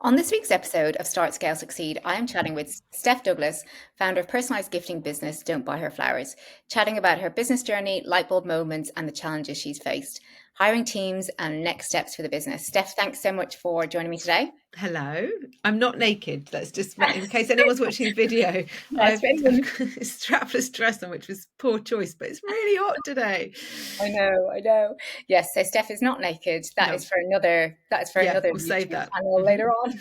On this week's episode of Start, Scale, Succeed, I am chatting with Steph Douglas, founder of personalised gifting business Don't Buy Her Flowers, chatting about her business journey, lightbulb moments, and the challenges she's faced, hiring teams, and next steps for the business. Steph, thanks so much for joining me today. Hello, I'm not naked. That's just in case anyone's watching the video. Yes, I've, for I've anyone. got a strapless dress on, which was poor choice, but it's really hot today. I know. Yes, so Steph is not naked. That No, is for another. That is for yeah, another we'll save YouTube that. channel later on.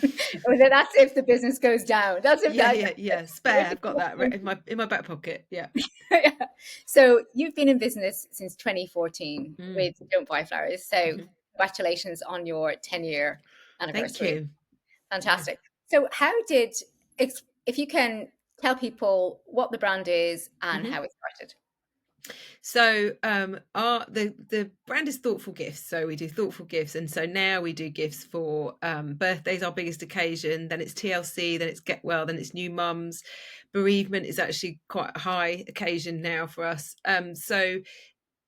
That's if the business goes down. That's if Yeah, that. yeah, yeah. Spare. I've got that right in my back pocket. Yeah. Yeah. So you've been in business since 2014 Mm. with Don't Buy Flowers. So Mhm. congratulations on your 10-year Thank anniversary. you. Yeah. Fantastic. So how did, if you can tell people what the brand is and Mhm. how it started? So our the brand is thoughtful gifts. So we do thoughtful gifts, and so now we do gifts for birthdays, our biggest occasion. Then it's TLC, then it's Get Well, then it's new mums. Bereavement is actually quite a high occasion now for us. So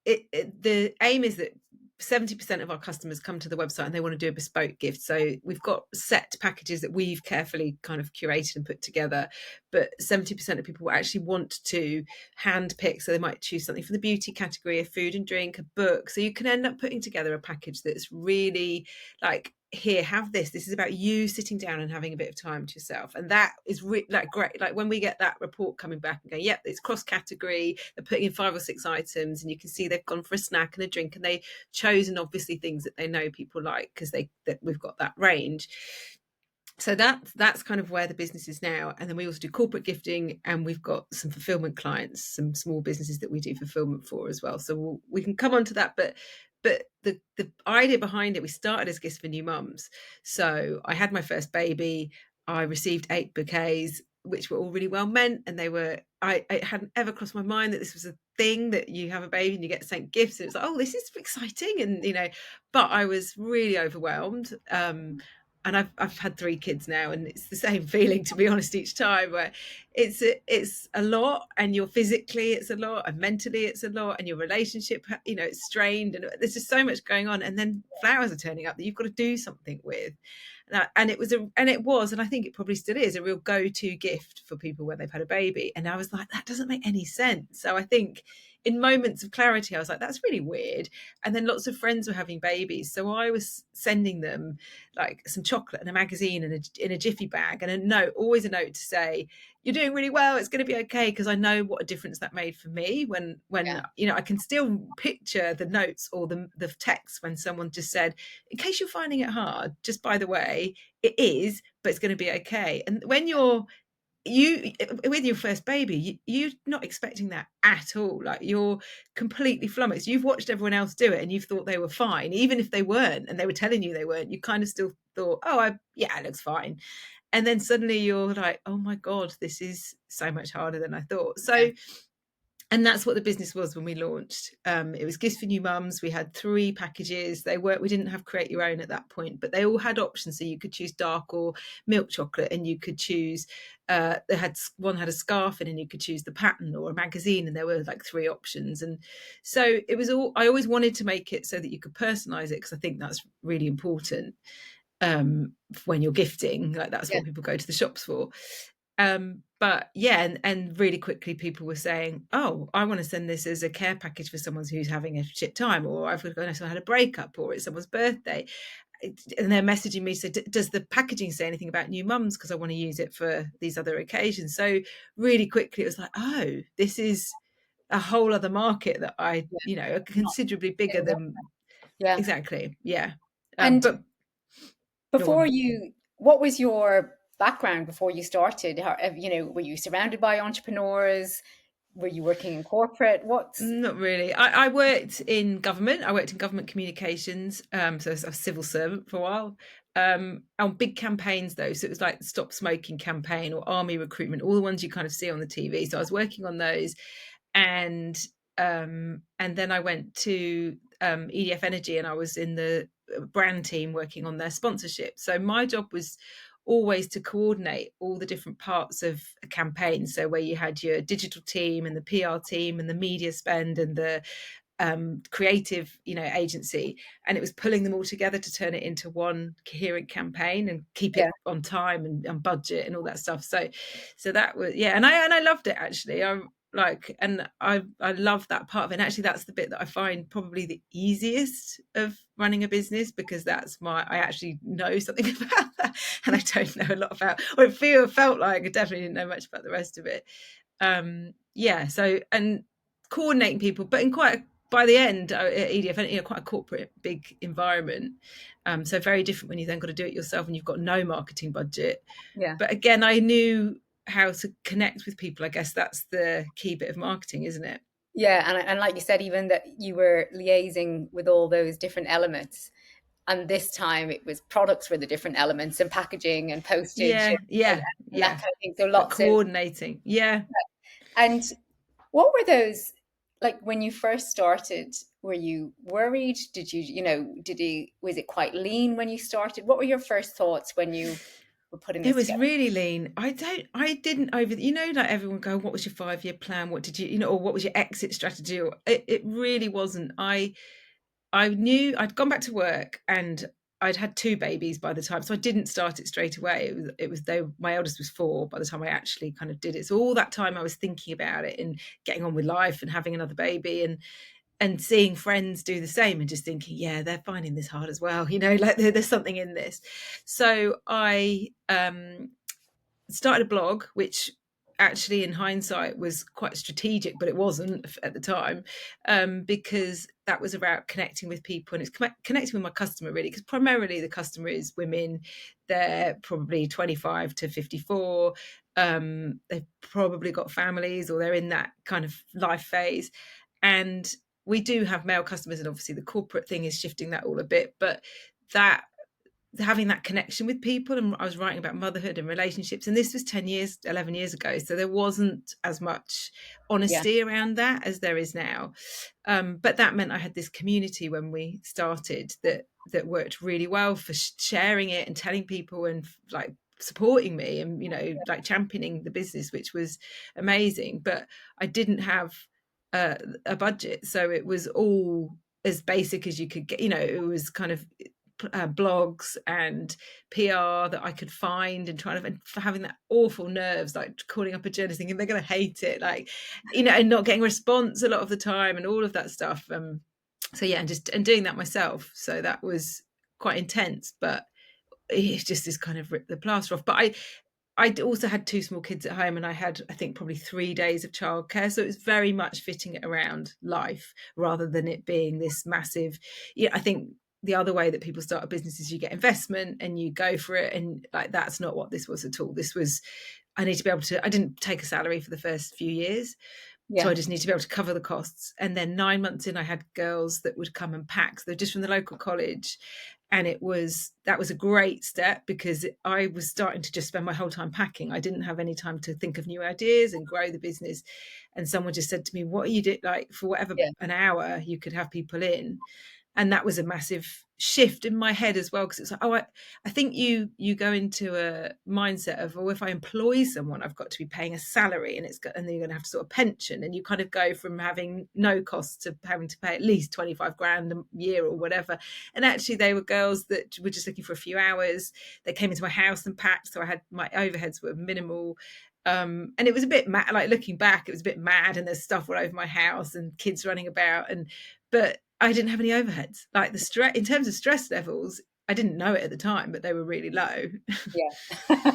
the aim is that 70% of our customers come to the website and they want to do a bespoke gift. So we've got set packages that we've carefully kind of curated and put together, but 70% of people actually want to hand pick. So they might choose something from the beauty category, a food and drink, a book. So you can end up putting together a package that's really like, here, have this. This is about you sitting down and having a bit of time to yourself. And that is like great. Like when we get that report coming back and go, yep, it's cross category, they're putting in 5 or 6 items, and you can see they've gone for a snack and a drink, and they chosen obviously things that they know people like because that we've got that range. So that's kind of where the business is now. And then we also do corporate gifting, and we've got some fulfillment clients, some small businesses that we do fulfillment for as well. So we can come on to that, but the idea behind it, we started as gifts for new mums. So I had my first baby, I received 8 bouquets, which were all really well meant, and they were it hadn't ever crossed my mind that this was a thing, that you have a baby and you get sent gifts, and it's like, oh, this is exciting. And but I was really overwhelmed. And I've had 3 kids now, and it's the same feeling, to be honest, each time, where it's a lot, and you're physically it's a lot, and mentally it's a lot, and your relationship it's strained, and there's just so much going on. And then flowers are turning up that you've got to do something with, and it was, and I think it probably still is, a real go-to gift for people when they've had a baby. And I was like, that doesn't make any sense. So I think in moments of clarity I was like, that's really weird. And then lots of friends were having babies, so I was sending them like some chocolate and a magazine and in a jiffy bag, and a note, always a note to say, you're doing really well, it's going to be okay, because I know what a difference that made for me. When Yeah. I can still picture the notes or the text when someone just said, in case you're finding it hard, just by the way, it is, but it's going to be okay. And when you with your first baby, you're not expecting that at all. Like, you're completely flummoxed. You've watched everyone else do it and you've thought they were fine, even if they weren't, and they were telling you they weren't. You kind of still thought, oh, yeah, it looks fine. And then suddenly you're like, oh my god, this is so much harder than I thought. Yeah. So, and that's what the business was when we launched. It was gifts for new mums. We had 3 packages. We didn't have create your own at that point, but they all had options. So you could choose dark or milk chocolate, and you could choose. One had a scarf in, and you could choose the pattern or a magazine, and there were like 3 options. And so it was all. I always wanted to make it so that you could personalize it, because I think that's really important when you're gifting. Like, that's Yeah. what people go to the shops for. But yeah, and really quickly people were saying, oh, I want to send this as a care package for someone who's having a shit time, or I've got had a breakup, or it's someone's birthday. And they're messaging me, so does the packaging say anything about new mums, because I want to use it for these other occasions. So really quickly it was like, oh, this is a whole other market that Yeah. Not considerably bigger getting that. than. Yeah. Exactly, yeah. And But go before on. you, what was your background before you started? Were you surrounded by entrepreneurs? Were you working in corporate? What's Not really. I worked in government. I worked in government communications. So I was a civil servant for a while. On big campaigns though. So it was like the Stop Smoking campaign or army recruitment, all the ones you kind of see on the TV. So I was working on those. And then I went to EDF Energy, and I was in the brand team working on their sponsorship. So my job was always to coordinate all the different parts of a campaign. So where you had your digital team and the PR team and the media spend and the creative, agency, and it was pulling them all together to turn it into one coherent campaign and keep Yeah. it on time and budget and all that stuff. So that was, yeah, and I loved it actually. I love that part of it. And actually, that's the bit that I find probably the easiest of running a business, because I actually know something about that, and I don't know a lot about, or it felt like I definitely didn't know much about the rest of it. Yeah. So, and coordinating people, but in quite by the end at EDF, quite a corporate big environment. So very different when you then got to do it yourself and you've got no marketing budget. Yeah. But again, I knew how to connect with people. I guess that's the key bit of marketing, isn't it? Yeah, and like you said, even that you were liaising with all those different elements, and this time it was products were the different elements and packaging and postage Yeah, and, yeah, and that yeah. kind of thing. So But lots of coordinating, yeah. and what were those like when you first started? Were you worried? Did was it quite lean when you started? What were your first thoughts when you were putting It this was together? really lean. I didn't like everyone go, what was your 5-year plan? What did or what was your exit strategy? Or it really wasn't. I knew I'd gone back to work and I'd had 2 babies by the time, so I didn't start it straight away. It was though my eldest was 4 by the time I actually kind of did it. So all that time I was thinking about it and getting on with life and having another baby and seeing friends do the same and just thinking, yeah, they're finding this hard as well. Like there's something in this. So I started a blog, which actually in hindsight was quite strategic, but it wasn't at the time, because that was about connecting with people, and it's connecting with my customer really, because primarily the customer is women. They're probably 25 to 54. They've probably got families or they're in that kind of life phase, and we do have male customers, and obviously the corporate thing is shifting that all a bit, but that having that connection with people. And I was writing about motherhood and relationships, and this was 10 years 11 years ago, so there wasn't as much Yeah, honesty around that as there is now. But that meant I had this community when we started that worked really well for sharing it and telling people and like supporting me and like championing the business, which was amazing. But I didn't have a budget, so it was all as basic as you could get. It was kind of blogs and PR that I could find, and trying to, and for having that awful nerves, like calling up a journalist thinking they're going to hate it, like, and not getting a response a lot of the time and all of that stuff. So yeah, and doing that myself. So that was quite intense, but it just is kind of ripped the plaster off. But I also had 2 small kids at home, and I had, I think, probably 3 days of childcare. So it was very much fitting it around life rather than it being this massive. I think the other way that people start a business is you get investment and you go for it. And like, that's not what this was at all. This was, I need to be able to, I didn't take a salary for the first few years. So yeah, I just need to be able to cover the costs. And then 9 months in, I had girls that would come and pack. So they're just from the local college. And that was a great step, because I was starting to just spend my whole time packing. I didn't have any time to think of new ideas and grow the business. And someone just said to me, what are you doing? Like, for whatever, yeah, an hour, you could have people in. And that was a massive shift in my head as well, because it's like, I think you go into a mindset of, if I employ someone, I've got to be paying a salary, and and then you're going to have to sort of pension, and you kind of go from having no costs to having to pay at least 25 grand a year or whatever. And actually, they were girls that were just looking for a few hours. They came into my house and packed, so I had, my overheads were minimal. And it was a bit mad, like looking back, it was a bit mad, and there's stuff all over my house and kids running about, but I didn't have any overheads. Like, the stress, in terms of stress levels, I didn't know it at the time, but they were really low. yeah.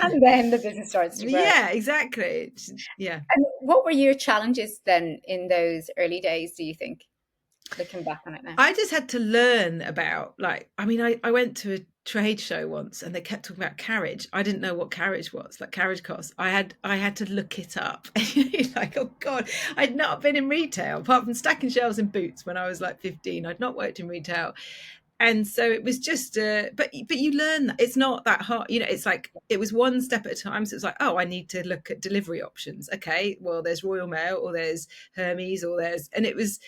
And then the business starts to grow. Yeah, exactly. Yeah. And what were your challenges then in those early days, do you think, looking back on it now? I just had to learn about, like, I mean, I went to a trade show once and they kept talking about carriage. I didn't know what carriage was, like carriage costs. I had to look it up. Like, oh God, I'd not been in retail apart from stacking shelves in Boots when I was like 15. I'd not worked in retail. And so it was just but you learn that it's not that hard. It's like, it was one step at a time. So it's like, oh, I need to look at delivery options. Okay, well, there's Royal Mail, or there's Hermes, or and it was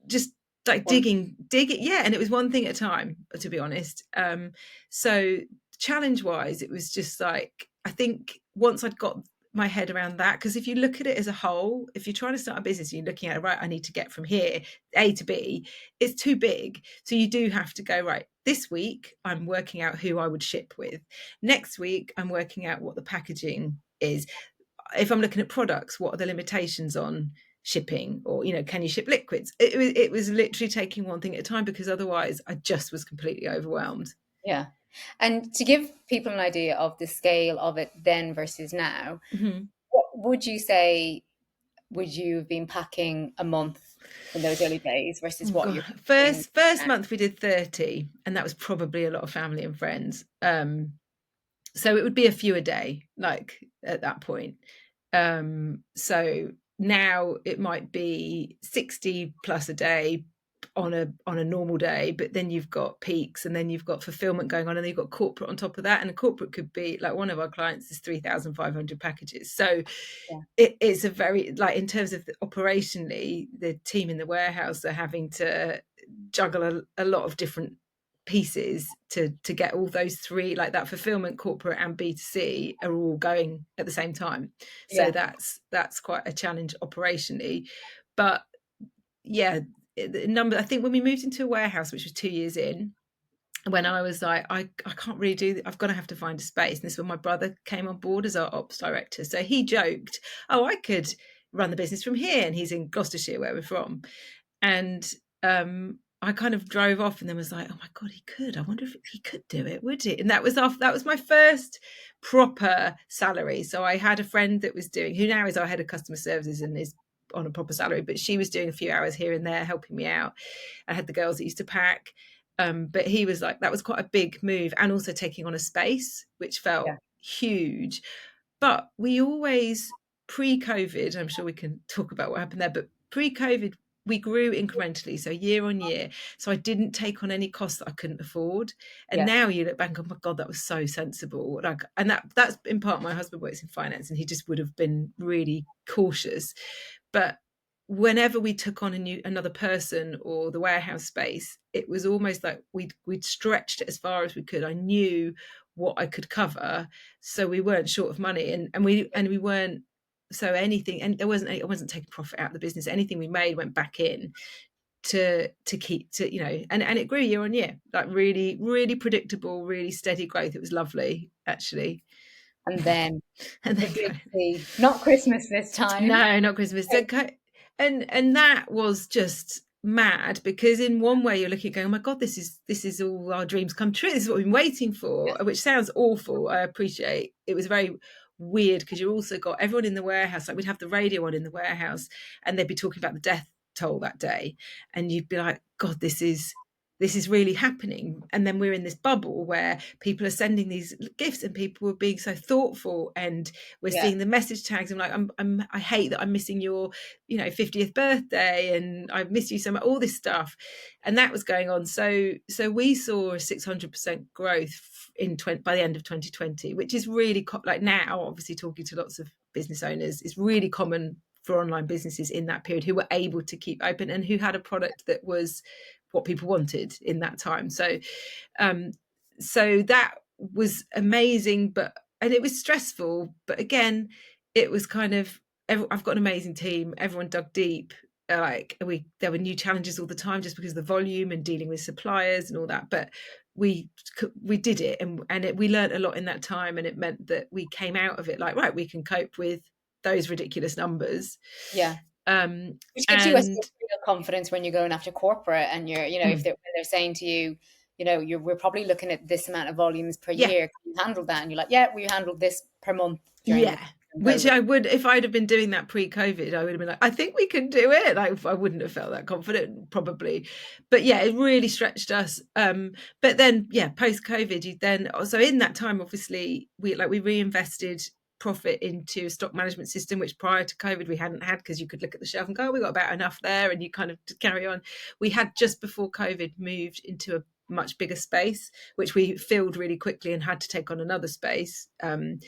just like One, digging, yeah. And it was one thing at a time, to be honest. So challenge wise, it was just like, I think once I'd got my head around that, because if you look at it as a whole, if you're trying to start a business, you're looking at it, right, I need to get from here A to B, it's too big. So you do have to go, right, this week I'm working out who I would ship with, next week I'm working out what the packaging is. If I'm looking at products, what are the limitations on shipping, or can you ship liquids? It was literally taking one thing at a time, because otherwise I just was completely overwhelmed. Yeah. And to give people an idea of the scale of it then versus now, Mm-hmm. what would you say would you have been packing a month in those early days versus Oh what God. you're packing First now? month we did 30, and that was probably a lot of family and friends. So it would be a few a day, like at that point. So now it might be 60 plus a day on a normal day, but then you've got peaks, and then you've got fulfillment going on, and then you've got corporate on top of that. And a corporate could be like, one of our clients is 3,500 packages. So Yeah. it is a very, like, in terms of operationally, the team in the warehouse are having to juggle a lot of different pieces to get all those three, like that fulfillment, corporate and B2C, are all going at the same time. So Yeah. that's quite a challenge operationally. But yeah, the number, I think when we moved into a warehouse, which was 2 years in, when I was like, I can't really do that. I've got to have to find a space. And this is when my brother came on board as our ops director. So he joked, oh, I could run the business from here. And he's in Gloucestershire, where we're from. And I kind of drove off, and then was like, oh my God, he could. I wonder if he could do it, would he? And that was my first proper salary. So I had a friend that was doing, who now is our head of customer services and is on a proper salary, but she was doing a few hours here and there helping me out. I had the girls that used to pack. But he was like, that was quite a big move, and also taking on a space, which felt Yeah. huge. But we always, pre-COVID, I'm sure we can talk about what happened there, but pre-COVID, we grew incrementally, so year on year. So I didn't take on any costs that I couldn't afford. And Yeah. now you look back, oh my God, that was so sensible. Like, and that's in part, my husband works in finance, and he just would have been really cautious. But whenever we took on another person or the warehouse space, it was almost like we'd stretched it as far as we could. I knew what I could cover, so we weren't short of money, and we weren't, so anything, and I wasn't taking profit out of the business. Anything we made went back in to keep, to and it grew year on year, like really, really predictable, really steady growth. It was lovely, actually. And then And the then big C, not Christmas this time. no, not Christmas. And that was just mad, because in one way you're looking at going, oh my God, this is all our dreams come true. This is what we've been waiting for, which sounds awful. I appreciate it was very weird, because you also got everyone in the warehouse. Like, we'd have the radio on in the warehouse, and they'd be talking about the death toll that day, and you'd be like, God, this is really happening. And then we're in this bubble where people are sending these gifts, and people are being so thoughtful, and we're Yeah. seeing the message tags. I'm like, I hate that I'm missing your 50th birthday, and I miss you so much, all this stuff. And that was going on. So we saw a 600% growth by the end of 2020, which is really like, now obviously talking to lots of business owners, it's really common for online businesses in that period who were able to keep open, and who had a product that was what people wanted in that time. So that was amazing, and it was stressful, but again, it was kind of, I've got an amazing team, everyone dug deep. Like, there were new challenges all the time, just because of the volume and dealing with suppliers and all that, but we did it, and we learned a lot in that time, and it meant that we came out of it like, right, we can cope with those ridiculous numbers. Yeah. um Which gives you a sort and of real confidence when you're going after corporate, and you're, if mm, they're saying to you, we're probably looking at this amount of volumes per yeah. year. Can you handle that? And you're like, yeah, we handled this per month during the Yeah, which COVID. I would, if I'd have been doing that pre-COVID, I would have been like, I think we can do it. Like, I wouldn't have felt that confident, probably. But yeah, it really stretched us. But then, yeah, post-COVID, you then also, in that time, obviously, we reinvested profit into a stock management system, which prior to COVID we hadn't had, because you could look at the shelf and go, oh, we got about enough there, and you kind of carry on. We had, just before COVID, moved into a much bigger space, which we filled really quickly and had to take on another space. And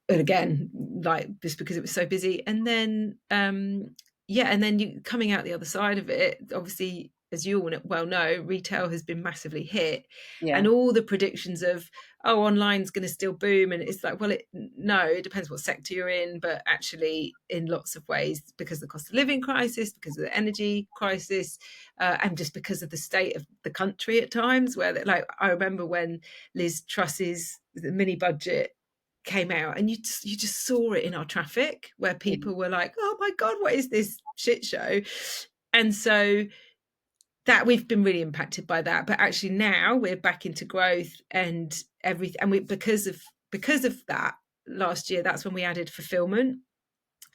again, like, just because it was so busy. And then and then you coming out the other side of it, obviously, as you all well know, retail has been massively hit, and Yeah. all the predictions of, oh, online's going to still boom, and it's like, well, no, it depends what sector you're in, but actually in lots of ways, because of the cost of living crisis, because of the energy crisis, and just because of the state of the country at times, where like I remember when Liz Truss's the mini budget came out, and you just saw it in our traffic, where Yeah. people were like, oh my god, what is this shit show? And so that we've been really impacted by that, but actually now we're back into growth and everything, and we because of that last year, that's when we added fulfillment.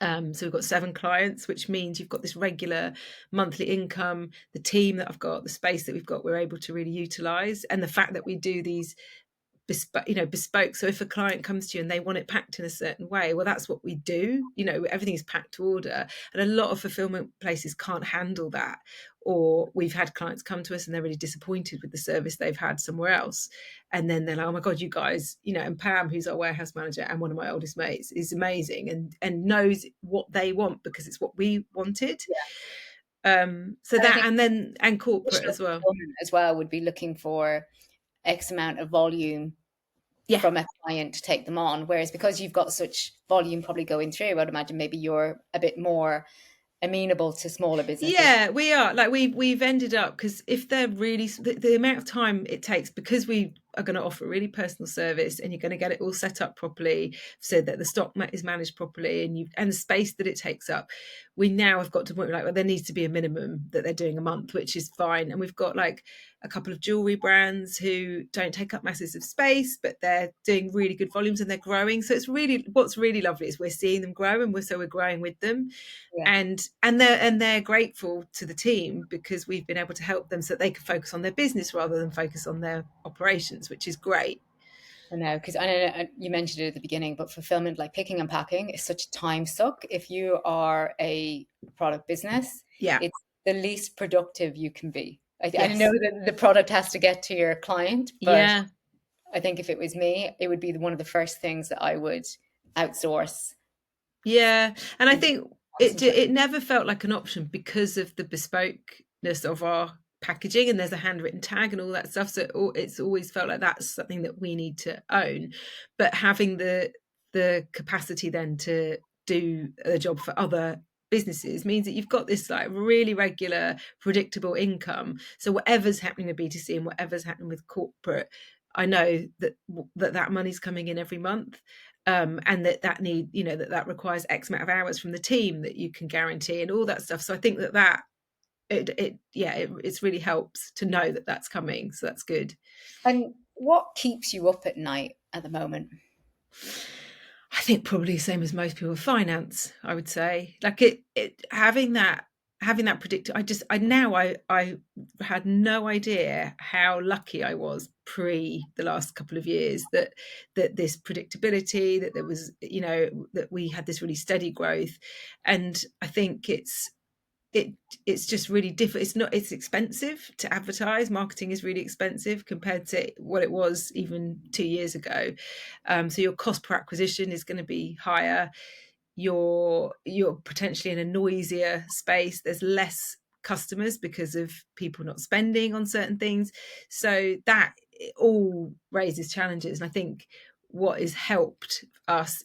So we've got 7 clients, which means you've got this regular monthly income. The team that I've got, the space that we've got, we're able to really utilize, and the fact that we do these bespoke. So if a client comes to you and they want it packed in a certain way, well, that's what we do. Everything is packed to order, and a lot of fulfillment places can't handle that. Or we've had clients come to us and they're really disappointed with the service they've had somewhere else, and then they're like, oh my god, you guys, and Pam, who's our warehouse manager and one of my oldest mates, is amazing and knows what they want because it's what we wanted. So And I that, think and corporate traditional as well. fulfillment as well would be looking for X amount of volume Yeah. from a client to take them on. Whereas because you've got such volume probably going through, I'd imagine maybe you're a bit more amenable to smaller businesses. Yeah, we are. Like we've ended up, because if they're really the amount of time it takes, because we are going to offer a really personal service, and you're going to get it all set up properly so that the stock is managed properly, and the space that it takes up, we now have got to point like, well, there needs to be a minimum that they're doing a month, which is fine. And we've got like a couple of jewelry brands who don't take up masses of space, but they're doing really good volumes and they're growing. So it's really, what's really lovely is we're seeing them grow, and we're growing with them. Yeah. And they're grateful to the team because we've been able to help them so that they can focus on their business rather than focus on their operations, which is great. I know, because I know you mentioned it at the beginning, but fulfillment, like picking and packing, is such a time suck. If you are a product business, Yeah. it's the least productive you can be. I know Yes. that the product has to get to your client, but Yeah. I think if it was me, it would be one of the first things that I would outsource Yeah. And I and think concentrate. it never felt like an option because of the bespokeness of our packaging, and there's a handwritten tag and all that stuff. So it's always felt like that's something that we need to own. But having the capacity then to do a job for other businesses means that you've got this like really regular, predictable income. So whatever's happening with B2C and whatever's happening with corporate, I know that money's coming in every month. And that requires X amount of hours from the team that you can guarantee and all that stuff. So I think it's really helps to know that that's coming. So that's good. And what keeps you up at night at the moment? I think probably the same as most people. Finance, I would say, like it having that predictor. I had no idea how lucky I was pre the last couple of years that this predictability, that there was, that we had this really steady growth. And I think it's just really different. It's expensive to advertise. Marketing is really expensive compared to what it was even 2 years ago. So your cost per acquisition is going to be higher. You're potentially in a noisier space. There's less customers because of people not spending on certain things. So that it all raises challenges. And I think what has helped us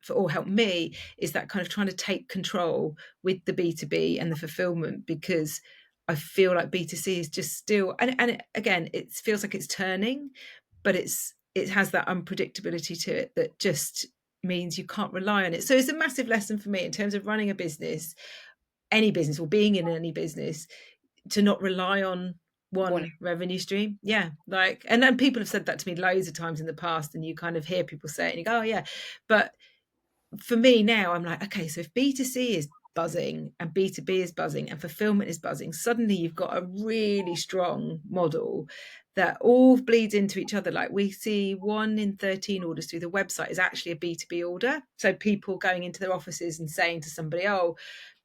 or helped me is that kind of trying to take control with the B2B and the fulfillment, because I feel like B2C is just still, and again, it feels like it's turning, but it has that unpredictability to it that just means you can't rely on it. So it's a massive lesson for me in terms of running a business, any business, or being in any business, to not rely on One, one revenue stream. Yeah. Like, and then people have said that to me loads of times in the past, and you kind of hear people say it and you go, oh yeah. But for me now, I'm like, okay, so if B2C is buzzing and B2B is buzzing and fulfillment is buzzing, suddenly you've got a really strong model that all bleeds into each other. Like we see 1 in 13 orders through the website is actually a B2B order. So people going into their offices and saying to somebody, oh,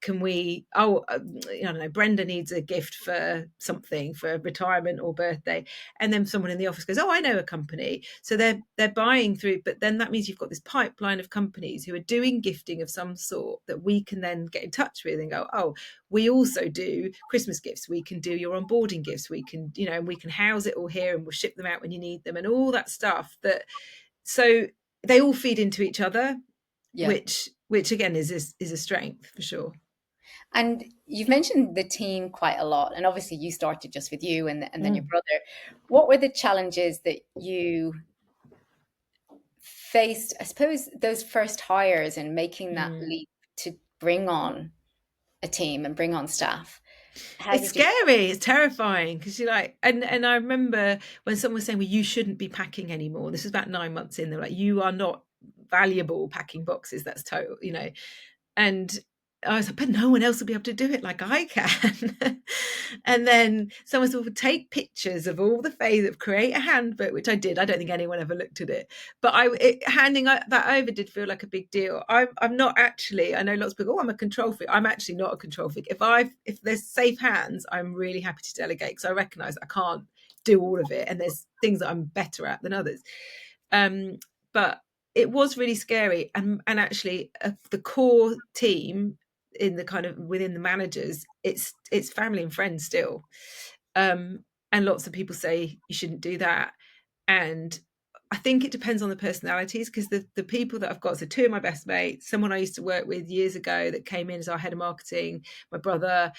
can we, I don't know, Brenda needs a gift for something, for retirement or birthday, and then someone in the office goes, oh, I know a company, so they're buying through. But then that means you've got this pipeline of companies who are doing gifting of some sort that we can then get in touch with and go, oh, we also do Christmas gifts, we can do your onboarding gifts, we can, and we can house it all here and we'll ship them out when you need them, and all that stuff. That so they all feed into each other, Yeah. which again is a strength for sure. And you've mentioned the team quite a lot, and obviously you started just with you and then your brother. What were the challenges that you faced, I suppose, those first hires and making that leap to bring on a team and bring on staff? How It's did you? scary, it's terrifying, because you're like, and I remember when someone was saying, well, you shouldn't be packing anymore. This was about 9 months in. They're like, you are not valuable packing boxes. That's total, and I was like, but no one else will be able to do it like I can. And then someone said, well, take pictures of all the phases, create a handbook, which I did. I don't think anyone ever looked at it, but handing that over did feel like a big deal. I'm not actually, I know lots of people, oh, I'm a control freak. I'm actually not a control freak. If there's safe hands, I'm really happy to delegate, because I recognize I can't do all of it, and there's things that I'm better at than others. But it was really scary, and actually the core team, in the kind of within the managers, it's family and friends still, and lots of people say you shouldn't do that, and I think it depends on the personalities, because the people that I've got, so two of my best mates, someone I used to work with years ago that came in as our head of marketing, my brother,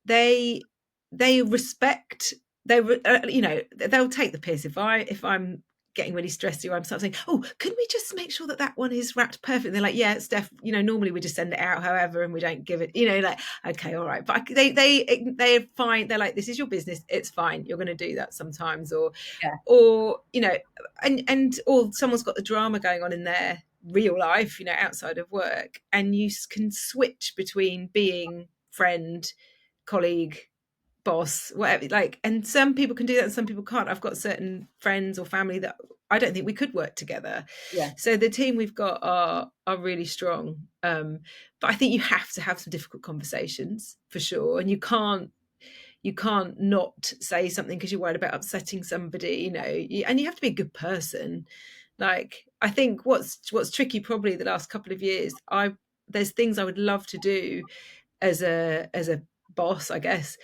they respect, they'll take the piss if I'm getting really stressed, or I'm saying, oh, could we just make sure that one is wrapped perfectly? And they're like, yeah, Steph, normally we just send it out however, and we don't give it, like, okay, all right. But they're fine. They're like, this is your business, it's fine, you're going to do that sometimes, or Yeah. and or someone's got the drama going on in their real life, outside of work, and you can switch between being friend, colleague, boss, whatever, like, and some people can do that and some people can't. I've got certain friends or family that I don't think we could work together. Yeah. So the team we've got are really strong, but I think you have to have some difficult conversations for sure, and you can't not say something because you're worried about upsetting somebody, and you have to be a good person. Like, I think what's tricky probably the last couple of years, there's things I would love to do as a boss, I guess,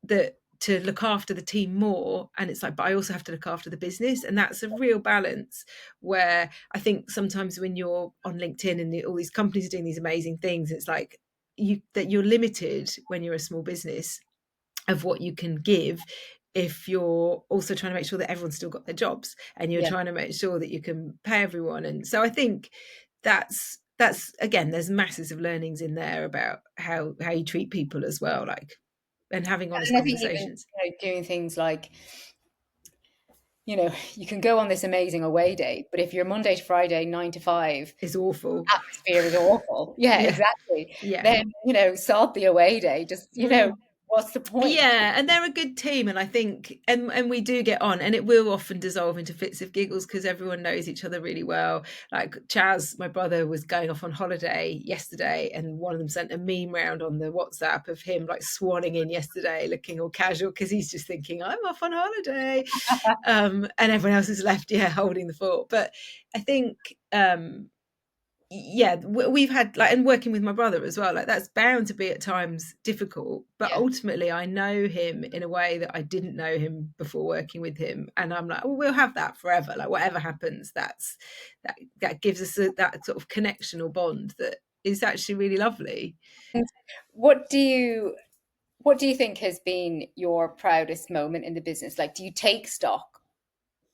that to look after the team more, and it's like, but I also have to look after the business, and that's a real balance, where I think sometimes when you're on LinkedIn and all these companies are doing these amazing things, it's like you're limited when you're a small business of what you can give, if you're also trying to make sure that everyone's still got their jobs, and you're trying to make sure that you can pay everyone. And so I think that's again, there's masses of learnings in there about how you treat people as well, like, and having honest And I think even conversations. doing things like, you can go on this amazing away day, but if you're Monday to Friday, 9 to 5, Is awful. atmosphere is awful. Yeah, Yeah, exactly. yeah. Then, sod the away day. Just, what's the point? Yeah, and they're a good team, and I think, and we do get on, and it will often dissolve into fits of giggles because everyone knows each other really well. Like Chaz, my brother, was going off on holiday yesterday, and one of them sent a meme round on the WhatsApp of him like swanning in yesterday, looking all casual, because he's just thinking, I'm off on holiday, and everyone else is left, holding the fort. But I think, yeah, we've had, like, and working with my brother as well, like, that's bound to be at times difficult, but Yeah. ultimately I know him in a way that I didn't know him before working with him, and I'm like, well, we'll have that forever, like, whatever happens, that gives us that sort of connection or bond that is actually really lovely. And what do you think has been your proudest moment in the business? Like, do you take stock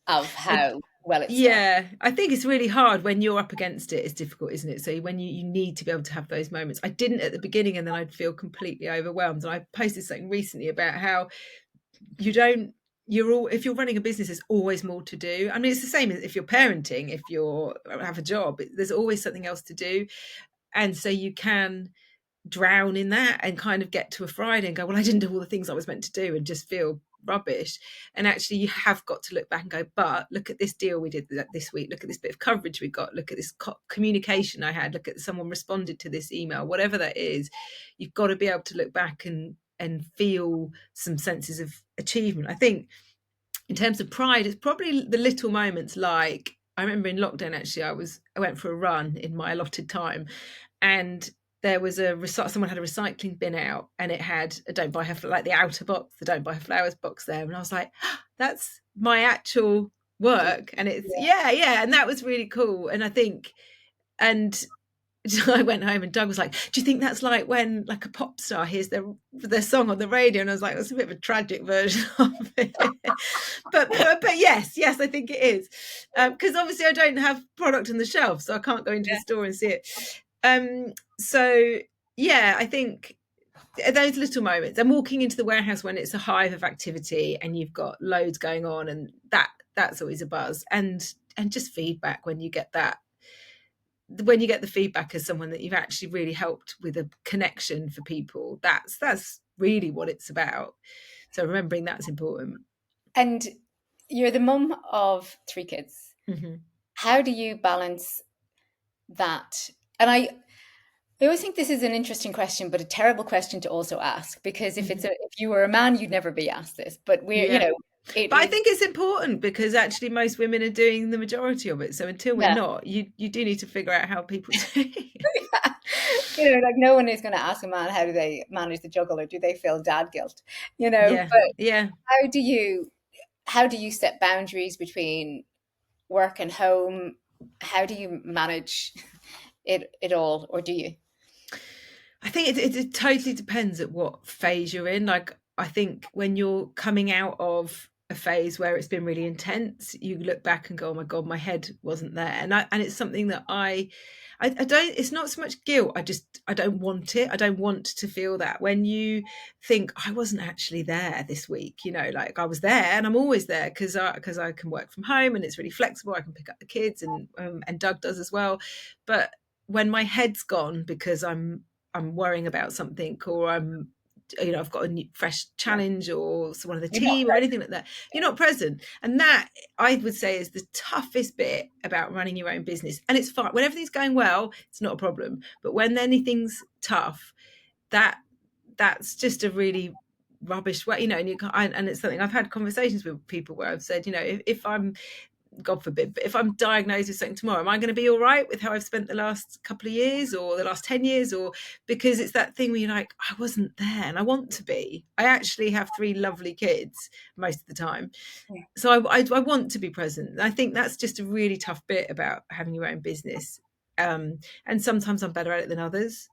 of I how well it's done? Yeah, I think it's really hard when you're up against it. It's difficult, isn't it? So when you need to be able to have those moments. I didn't at the beginning, and then I'd feel completely overwhelmed. And I posted something recently about how if you're running a business, there's always more to do. I mean, it's the same as if you're parenting, if you have a job, there's always something else to do. And so you can drown in that and kind of get to a Friday and go, well, I didn't do all the things I was meant to do, and just feel rubbish. And actually you have got to look back and go, but look at this deal we did this week, look at this bit of coverage we got, look at this communication I had, look at someone responded to this email, whatever that is. You've got to be able to look back and feel some senses of achievement. I think in terms of pride, it's probably the little moments. Like I remember in lockdown, actually, I went for a run in my allotted time, and there was someone had a recycling bin out, and it had a don't buy her, like the outer box, the don't buy her flowers box there, and I was like, oh, that's my actual work, and it's yeah, and that was really cool. And I think, and I went home and Doug was like, do you think that's like when like a pop star hears their song on the radio? And I was like, that's a bit of a tragic version of it. but yes, I think it is. Because obviously I don't have product on the shelf, so I can't go into the store and see it. So yeah, I think those little moments, and walking into the warehouse when it's a hive of activity and you've got loads going on, and that's always a buzz. And just feedback when you get the feedback as someone that you've actually really helped with a connection for people, that's really what it's about. So remembering that's important. And you're the mum of 3 kids. Mm-hmm. How do you balance that? And I always think this is an interesting question, but a terrible question to also ask, because if you were a man, you'd never be asked this. But but I think it's important, because actually most women are doing the majority of it. So until we're not, you do need to figure out how people do it. Like no one is going to ask a man how do they manage the juggle, or do they feel dad guilt, Yeah. But yeah. How do you set boundaries between work and home? How do you manage it all, or do you? I think it totally depends at what phase you're in. Like I think when you're coming out of a phase where it's been really intense, you look back and go, oh my God, my head wasn't there. And it's something that I don't, it's not so much guilt. I don't want it. I don't want to feel that. When you think I wasn't actually there this week, like I was there, and I'm always there because I can work from home and it's really flexible. I can pick up the kids, and Doug does as well. But when my head's gone because I'm worrying about something, or I've got a new, fresh challenge, or someone of the team or anything like that, you're not present. And that, I would say, is the toughest bit about running your own business. And it's fine when everything's going well, it's not a problem. But when anything's tough, that's just a really rubbish way, and you can't, and it's something I've had conversations with people where I've said, if I'm, God forbid, but if I'm diagnosed with something tomorrow, am I going to be all right with how I've spent the last couple of years or the last 10 years? Or because it's that thing where you're like, I wasn't there and I want to be. I actually have 3 lovely kids most of the time. Yeah. So I want to be present. I think that's just a really tough bit about having your own business. And sometimes I'm better at it than others.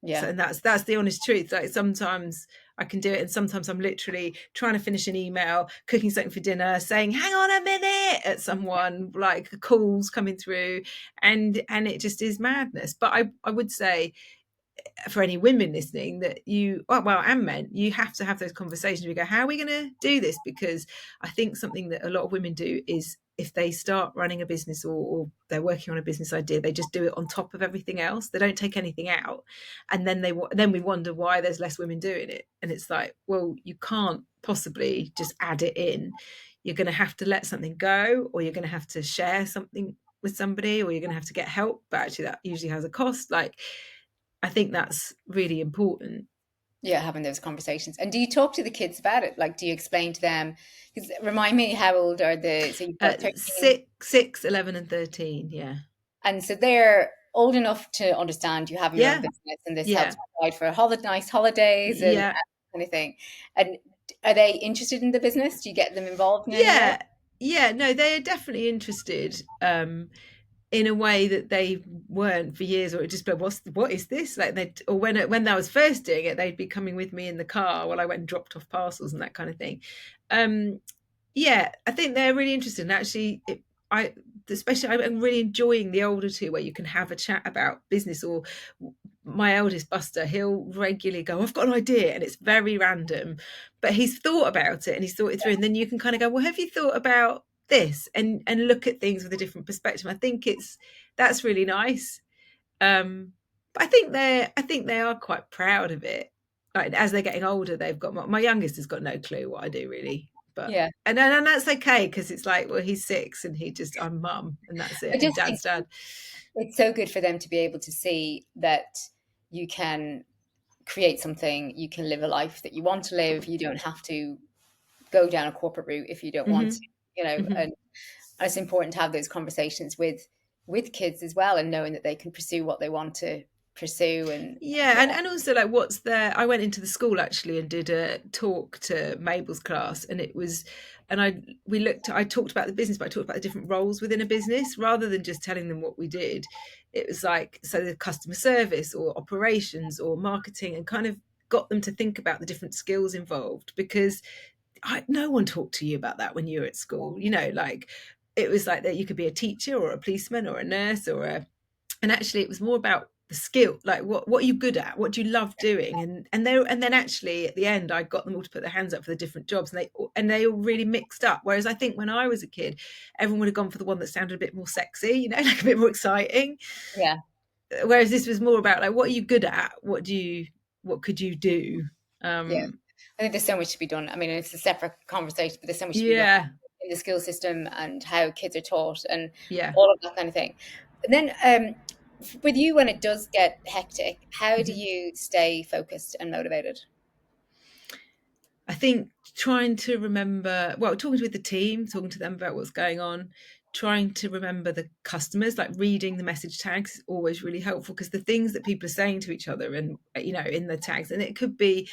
Yeah. So, and that's the honest truth. Like sometimes I can do it, and sometimes I'm literally trying to finish an email, cooking something for dinner, saying hang on a minute at someone, like calls coming through, and it just is madness. But I would say, for any women listening, that and men, you have to have those conversations. We go, how are we going to do this? Because I think something that a lot of women do is, if they start running a business, or they're working on a business idea, they just do it on top of everything else. They don't take anything out, and then we wonder why there's less women doing it. And it's like, well, you can't possibly just add it in. You're going to have to let something go, or you're going to have to share something with somebody, or you're going to have to get help. But actually, that usually has a cost. Like, I think that's really important. Yeah, having those conversations. And do you talk to the kids about it? Like, do you explain to them? Because remind me, how old are so you've got 6, 11 and 13, yeah. And so they're old enough to understand you have your own business, and this helps provide for nice holidays and that kind of thing. And are they interested in the business? Do you get them involved in any way? Yeah, no, they're definitely interested. In a way that they weren't for years, or it just like, what is this? Like when I was first doing it, they'd be coming with me in the car while I went and dropped off parcels and that kind of thing. I think they're really interested. And actually, especially I'm really enjoying the older 2, where you can have a chat about business. Or my eldest Buster, he'll regularly go, I've got an idea, and it's very random, but he's thought about it and he's thought it through. And then you can kind of go, well, have you thought about this, and look at things with a different perspective. I think that's really nice. But I think they are quite proud of it. like as they're getting older, they've got my youngest has got no clue what I do really, but Yeah. and that's okay because it's like, well, he's 6 and I'm mum and that's I it, and just think dad's dad. it's so good for them to be able to see that you can create something, you can live a life that you want to live. You don't have to go down a corporate route if you don't want to, Hmm. and it's important to have those conversations with kids as well, and knowing that they can pursue what they want to pursue. And Yeah, and also like what's there. I went into the school actually and did a talk to Mabel's class, and it was, and I talked about the business, but I talked about the different roles within a business rather than just telling them what we did. It was like, so the customer service or operations or marketing, and kind of got them to think about the different skills involved, because no one talked to you about that when you were at school. Like it was like that you could be a teacher or a policeman or a nurse or a, and actually it was more about the skill, like what are you good at, what do you love doing, and then actually at the end I got them all to put their hands up for the different jobs, and they all really mixed up. Whereas I think when I was a kid, everyone would have gone for the one that sounded a bit more sexy, like a bit more exciting. yeah, Whereas this was more about like, what are you good at, what could you do. yeah. I think there's so much to be done. I mean, it's a separate conversation, but there's so much to be done Yeah, in the school system and how kids are taught and yeah. all of that kind of thing. And then, with you, when it does get hectic, how do Mhm. you stay focused and motivated? I think trying to remember, well, talking with the team, talking to them about what's going on, trying to remember the customers, like reading the message tags is always really helpful, because the things that people are saying to each other and, in the tags, and it could be,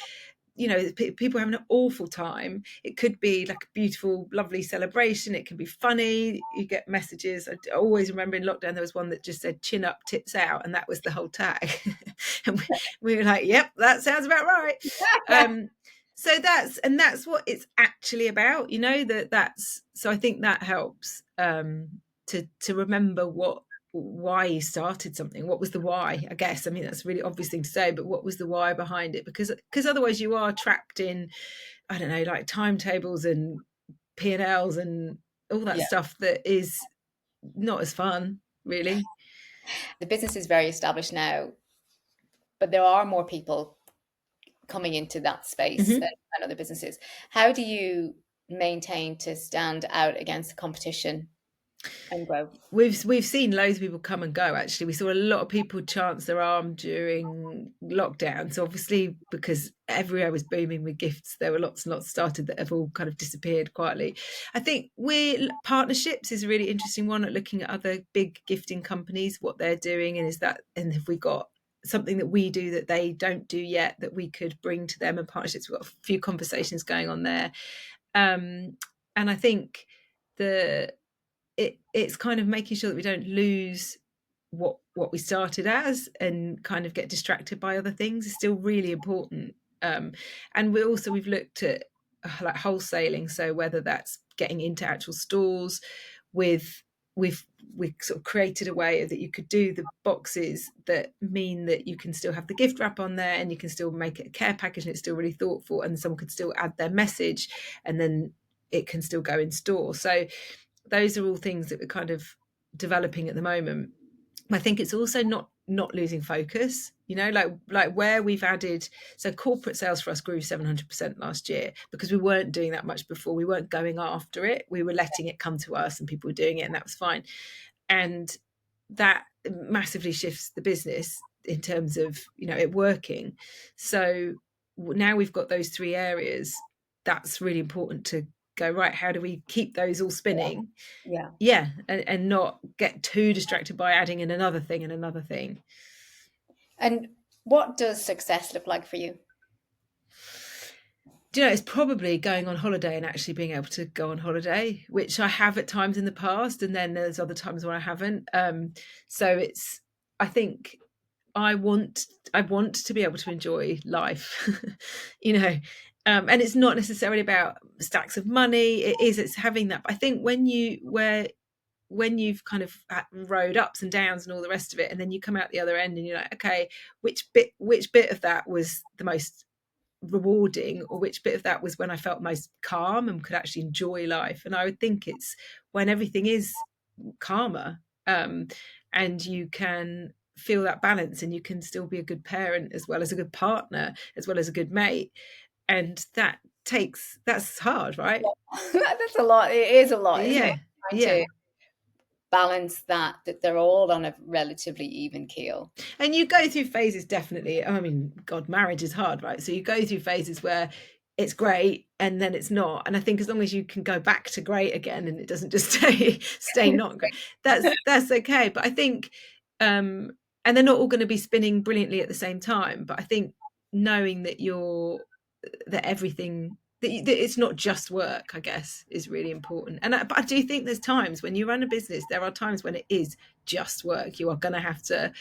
people having an awful time. It could be like a beautiful, lovely celebration. It can be funny. You get messages. I always remember in lockdown, there was one that just said chin up, tits out. And that was the whole tag. And we were like, yep, that sounds about right. So that's what it's actually about, so I think that helps, to remember why you started something. What was the why? I guess, I mean, that's a really obvious thing to say, but what was the why behind it? Because otherwise you are trapped in, I don't know, like timetables and P&Ls and all that Yeah. stuff that is not as fun, really. The business is very established now, but there are more people coming into that space Hmm. and other businesses. How do you maintain to stand out against the competition and grow? We've seen loads of people come and go. Actually, we saw a lot of people chance their arm during lockdown. So obviously, because everywhere was booming with gifts, there were lots and lots started that have all kind of disappeared quietly. I think partnerships is a really interesting one, at looking at other big gifting companies, what they're doing, and have we got something that we do that they don't do yet that we could bring to them, and partnerships. We've got a few conversations going on there, and I think the it's kind of making sure that we don't lose what we started as and kind of get distracted by other things is still really important. And we've looked at like wholesaling, so whether that's getting into actual stores with we've sort of created a way that you could do the boxes that mean that you can still have the gift wrap on there, and you can still make it a care package and it's still really thoughtful, and someone could still add their message, and then it can still go in store. So those are all things that we're kind of developing at the moment. I think it's also not losing focus, like where we've added. So corporate sales for us grew 700% last year, because we weren't doing that much before. We weren't going after it. We were letting it come to us and people were doing it, and that was fine. And that massively shifts the business in terms of, it working. So now we've got those 3 areas. That's really important to go, right, how do we keep those all spinning? Yeah. Yeah, and not get too distracted by adding in another thing and another thing. And what does success look like for you? Do you know, it's probably going on holiday and actually being able to go on holiday, which I have at times in the past, and then there's other times when I haven't. So it's, I think I want to be able to enjoy life, you know. And it's not necessarily about stacks of money. It's having that. But I think when you've kind of rode ups and downs and all the rest of it, and then you come out the other end and you're like, okay, which bit of that was the most rewarding, or which bit of that was when I felt most calm and could actually enjoy life? And I would think it's when everything is calmer, and you can feel that balance, and you can still be a good parent as well as a good partner as well as a good mate. And that's hard, right? That's a lot. It is a lot, isn't it? Yeah, Trying yeah. to balance that they're all on a relatively even keel. And you go through phases, definitely. I mean, God, marriage is hard, right? So you go through phases where it's great and then it's not. And I think as long as you can go back to great again and it doesn't just stay not great, that's okay. But I think and they're not all going to be spinning brilliantly at the same time. But I think knowing that everything that it's not just work, I guess, is really important. But I do think there's times when you run a business, there are times when it is just work. You are going to have to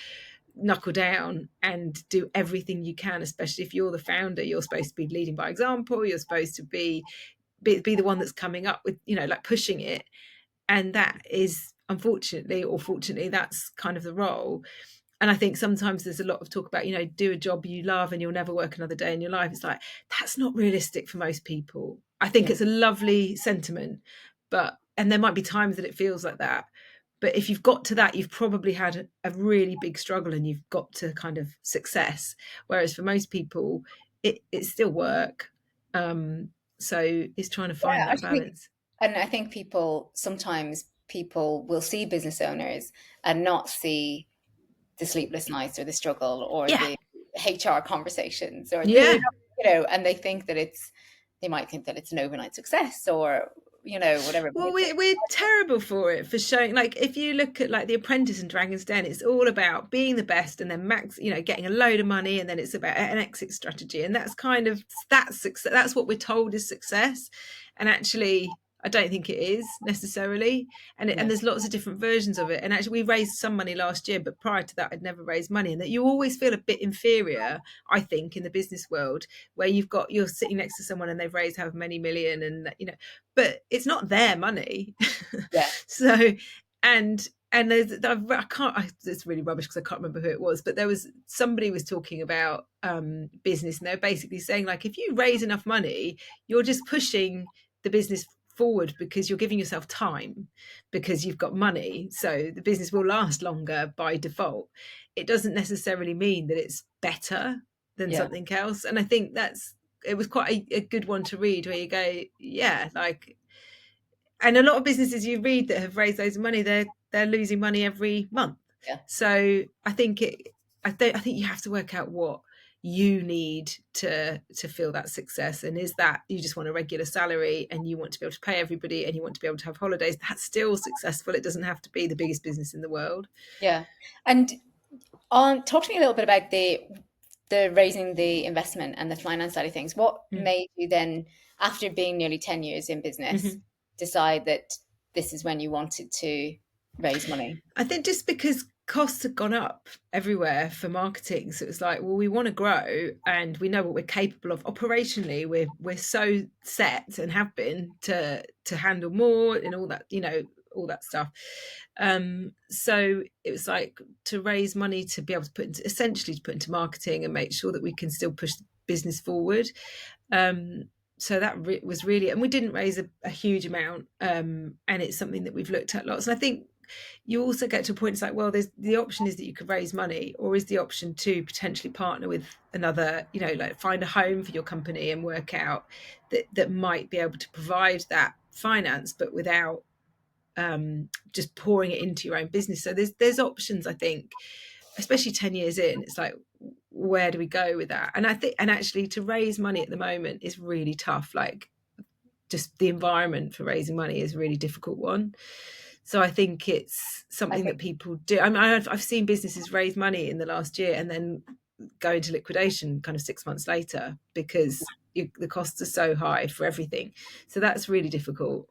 knuckle down and do everything you can, especially if you're the founder. You're supposed to be leading by example. You're supposed to be the one that's coming up with, like pushing it. And that is, unfortunately or fortunately, that's kind of the role. And I think sometimes there's a lot of talk about, do a job you love and you'll never work another day in your life. It's like, that's not realistic for most people. I think Yeah. it's a lovely sentiment, and there might be times that it feels like that. But if you've got to that, you've probably had a really big struggle and you've got to kind of success. Whereas for most people, it's still work. So it's trying to find Yeah, I that think, balance. and I think sometimes people will see business owners and not see the sleepless nights or the struggle or Yeah. the HR conversations or Yeah. and they might think that it's an overnight success or whatever. But Well, we're terrible for it, for showing. Like, if you look at like The Apprentice and Dragon's Den, it's all about being the best and then getting a load of money, and then it's about an exit strategy, and that's success. That's what we're told is success, and actually, I don't think it is necessarily. And No. there's lots of different versions of it. And actually, we raised some money last year, but prior to that, I'd never raised money. And that you always feel a bit inferior, I think, in the business world, where you're sitting next to someone and they've raised however many million, and but it's not their money. Yeah. So, and it's really rubbish because I can't remember who it was, but somebody was talking about business, and they're basically saying, like, if you raise enough money, you're just pushing the business forward because you're giving yourself time, because you've got money, so the business will last longer by default. It doesn't necessarily mean that it's better than Yeah. something else. And I think it was quite a good one to read, where you go, yeah, like, and a lot of businesses you read that have raised loads of money, they're losing money every month. Yeah. So I think you have to work out what you need to feel that success. And is that you just want a regular salary and you want to be able to pay everybody and you want to be able to have holidays? That's still successful. It doesn't have to be the biggest business in the world. Yeah. And talk to me a little bit about the raising the investment and the finance side of things. What made you then, after being nearly 10 years in business, decide that this is when you wanted to raise money? I think just because costs have gone up everywhere for marketing, so it's like, well, we want to grow and we know what we're capable of operationally. We're so set and have been to handle more and all that, all that stuff. So it was like to raise money to be able to essentially put into marketing and make sure that we can still push the business forward. So that was really, and we didn't raise a huge amount, and it's something that we've looked at lots. And I think you also get to a point, it's like, well, there's the option is that you could raise money, or is the option to potentially partner with another, like find a home for your company and work out that might be able to provide that finance, but without just pouring it into your own business. So there's options, I think, especially 10 years in. It's like, where do we go with that? And I think, and actually to raise money at the moment is really tough. Like, just the environment for raising money is a really difficult one. So I think it's something that people do. I mean, I've seen businesses raise money in the last year and then go into liquidation kind of 6 months later because the costs are so high for everything. So that's really difficult.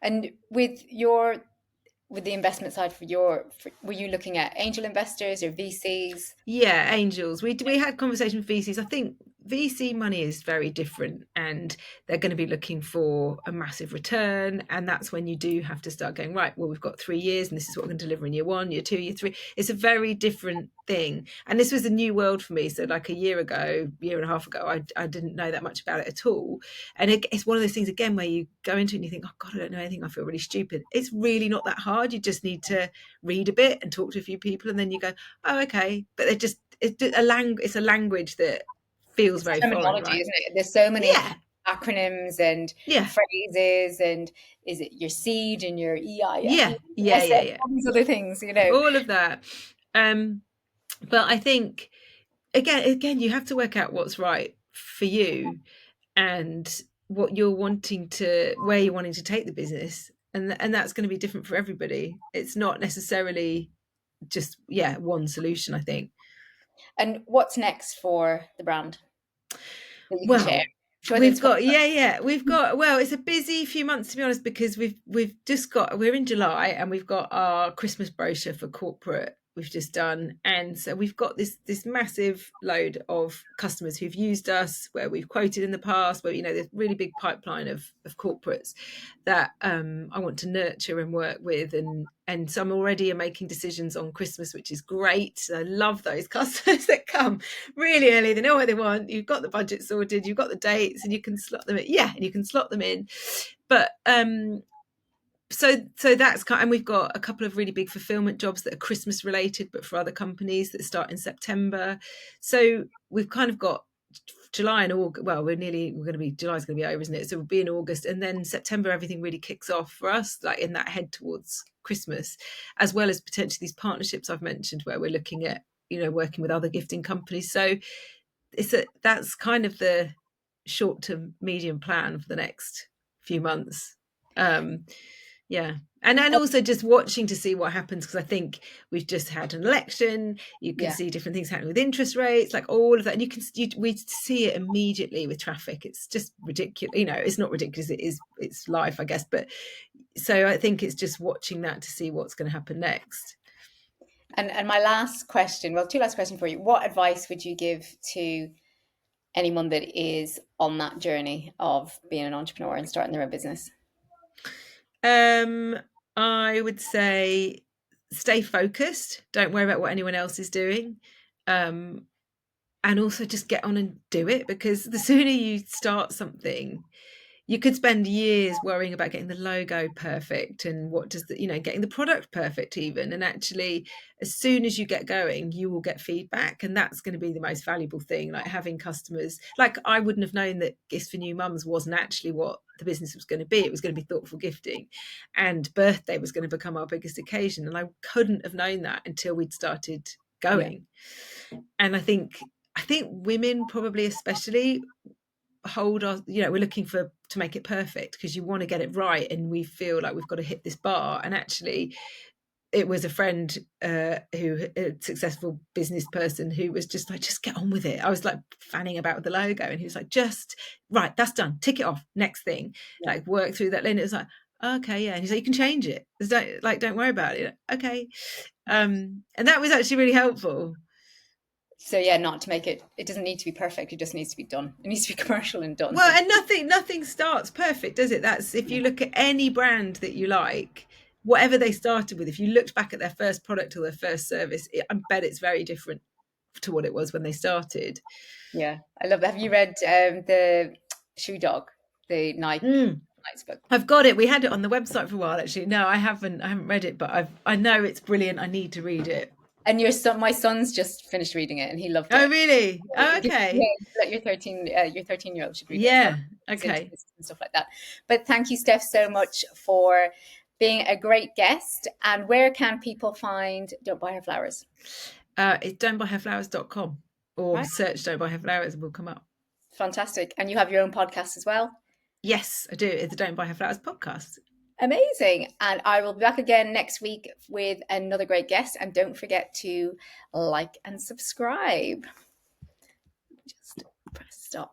And with the investment side were you looking at angel investors or VCs? Yeah, angels. We had conversation with VCs. I think VC money is very different, and they're going to be looking for a massive return. And that's when you do have to start going, right, well, we've got 3 years and this is what we're going to deliver in year 1, year 2, year 3. It's a very different thing. And this was a new world for me. So like a year and a half ago, I didn't know that much about it at all. And it's one of those things, again, where you go into it and you think, oh God, I don't know anything. I feel really stupid. It's really not that hard. You just need to read a bit and talk to a few people. And then you go, oh, okay. But it's a language that feels It's very foreign, terminology, right? isn't it? There's so many Yeah, acronyms and yeah, phrases, and is it your seed and your yeah, yeah, yeah, EISS, yeah. all these other things, you know. All of that. But I think again, you have to work out what's right for you and what you're wanting to, where you're wanting to take the business, and that's going to be different for everybody. It's not necessarily just one solution, I think. And what's next for the brand that you can share? I'm Well, sure we've there's got we've got, well, it's a busy few months, to be honest, because we're in July and we've got our Christmas brochure for corporate we've just done, and so we've got this massive load of customers who've used us, where we've quoted in the past, where there's really big pipeline of corporates that I want to nurture and work with, and some already are making decisions on Christmas, which is great. I love those customers that come really early. They know what they want. You've got the budget sorted. You've got the dates, and you can slot them in. Yeah, and you can slot them in. But so that's kind. And we've got a couple of really big fulfillment jobs that are Christmas related, but for other companies, that start in September. So we've kind of got July and August. Well, July's going to be over, isn't it? So we'll be in August, and then September everything really kicks off for us, like in that head towards Christmas, as well as potentially these partnerships I've mentioned, where we're looking at working with other gifting companies. So that's kind of the short to medium plan for the next few months. Yeah. And also just watching to see what happens, because I think we've just had an election. You can see different things happening with interest rates, like all of that. And we see it immediately with traffic. It's just ridiculous. It's not ridiculous. It's life, I guess. But so I think it's just watching that to see what's going to happen next. And my last question, well, two last questions for you. What advice would you give to anyone that is on that journey of being an entrepreneur and starting their own business? I would say stay focused. Don't worry about what anyone else is doing. And also just get on and do it, because the sooner you start something, you could spend years worrying about getting the logo perfect and getting the product perfect even. And actually, as soon as you get going, you will get feedback, and that's going to be the most valuable thing. Like having customers, like I wouldn't have known that Gifts for New Mums wasn't actually what the business was going to be. It was going to be thoughtful gifting, and birthday was going to become our biggest occasion. And I couldn't have known that until we'd started going. And I think women probably especially hold us, we're looking to make it perfect, because you want to get it right, and we feel like we've got to hit this bar. And actually, it was a friend who a successful business person who was just like, just get on with it. I was like fanning about with the logo, and he was like, just right, that's done, tick it off, next thing. Like work through that. And it was like, okay, yeah. And he's like, you can change it, don't worry about it. Okay. And that was actually really helpful. So not to make it doesn't need to be perfect. It just needs to be done. It needs to be commercial and done. Well, and nothing starts perfect, does it? That's, if you look at any brand that you like, whatever they started with, if you looked back at their first product or their first service, I bet it's very different to what it was when they started. Yeah, I love that. Have you read the Shoe Dog, the Nike's book? I've got it. We had it on the website for a while, actually. No, I haven't read it, but I know it's brilliant. I need to read it. And my son's just finished reading it, and he loved it. Oh, really? Oh, okay. Yeah, your 13-year-old should read it. Yeah. Okay. And stuff like that. But thank you, Steph, so much for being a great guest. And where can people find Don't Buy Her Flowers? It's don'tbuyherflowers.com, or search Don't Buy Her Flowers and we'll come up. Fantastic. And you have your own podcast as well? Yes, I do. It's the Don't Buy Her Flowers podcast. Amazing. And I will be back again next week with another great guest. And don't forget to like and subscribe. Just press stop.